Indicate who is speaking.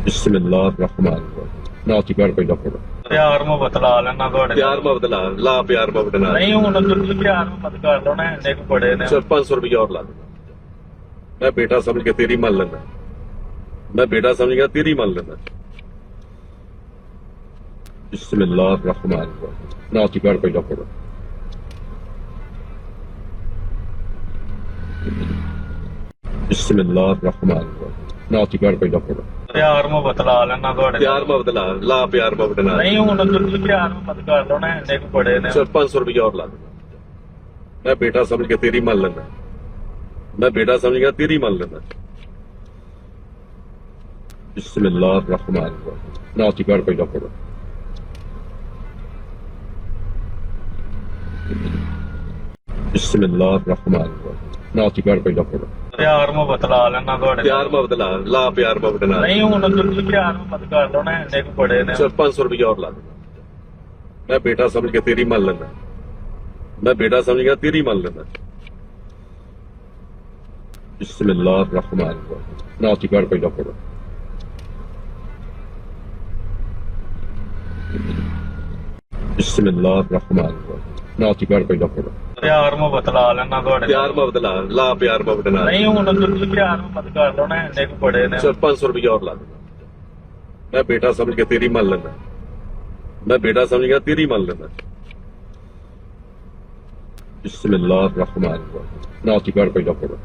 Speaker 1: ਬਿਸਮਿल्लाह-रहमान-रहीम। ਨਾ ਚਿਕਾਰ ਪਹਿਲਾ ਪੜੋ।
Speaker 2: ਪਿਆਰ ਮੁਹੱਬਤ ਲਾ ਲੈਣਾ ਤੁਹਾਡੇ
Speaker 1: ਪਿਆਰ ਮੁਹੱਬਤ ਲਾ ਪਿਆਰ ਮੁਹੱਬਤ ਨਾਲ।
Speaker 2: ਨਹੀਂ ਹੁਣ ਤੁਸੀਂ ਪਿਆਰ ਮੁਹੱਬਤ ਕਰ ਲਓ ਨਾ ਇੰਨੇ ਕੁ ਬੜੇ ਨੇ।
Speaker 1: ਚਲ 500 ਰੁਪਇਆ और ला दूंगा। मैं बेटा समझ के तेरी मान लेना। मैं बेटा समझ गया तेरी मान लेना। बिस्मिल्लाह-रहमान-रहीम। ना चिकार पहिला पड़ो। बिस्मिल्लाह-रहमान-रहीम। ना चिकार पहिला पड़ो।
Speaker 2: ਪਿਆਰ ਮੁਹੱਬਤ ਲਾ ਲੈਣਾ ਤੁਹਾਡੇ
Speaker 1: प्यार मुहब्बत ला प्यार मुहब्बत ਨਾਲ।
Speaker 2: ਨਹੀਂ ਹੁਣ ਤੁਸੀਂ ਪਿਆਰ ਮੁਹੱਬਤ ਕਰ ਲਓ ਨਾ ਇੰਨੇ ਕੁ ਬੜੇ ਨੇ।
Speaker 1: चल 500 रुपया और ला दूंगा। मैं बेटा समझ के तेरी मान लेना। मैं बेटा समझ गया तेरी मान लेना। बिस्मिल्लाह-रहमान-रहीम। ना चिकार पहिला पड़ो। बिस्मिल्लाह-रहमान-रहीम। ना चिकार पहिला पड़ो।
Speaker 2: ਪਿਆਰ ਮੁਹੱਬਤ ਲਾ ਲੈਣਾ ਤੁਹਾਡੇ
Speaker 1: प्यार मुहब्बत ला प्यार मुहब्बत ਨਾਲ।
Speaker 2: ਨਹੀਂ ਹੁਣ ਤੁਸੀਂ ਪਿਆਰ ਮੁਹੱਬਤ ਕਰ ਲਓ ਨਾ ਇੰਨੇ ਕੁ ਬੜੇ ਨੇ।
Speaker 1: चल 500 रुपया और ला दूंगा। मैं बेटा समझ के तेरी मान लेना। मैं बेटा समझ गया तेरी मान लेना। बिस्मिल्लाह-रहमान-रहीम। ना चिकार पहिला पड़ो। बिस्मिल्लाह-रहमान-रहीम। ना चिकार पहिला पड़ो।
Speaker 2: ਪਿਆਰ ਮੁਹੱਬਤ ਲਾ ਲੈਣਾ ਤੁਹਾਡੇ
Speaker 1: प्यार मुहब्बत ला प्यार मुहब्बत ਨਾਲ।
Speaker 2: ਨਹੀਂ ਹੁਣ ਤੁਸੀਂ ਪਿਆਰ ਮੁਹੱਬਤ ਕਰ ਲਓ ਨਾ ਇੰਨੇ ਕੁ ਬੜੇ ਨੇ।
Speaker 1: चल 500 रुपया और ला दूंगा। मैं बेटा समझ के तेरी मान लेना। मैं बेटा समझ गया तेरी मान लेना। बिस्मिल्लाह-रहमान-रहीम। ना चिकार पहिला पड़ो।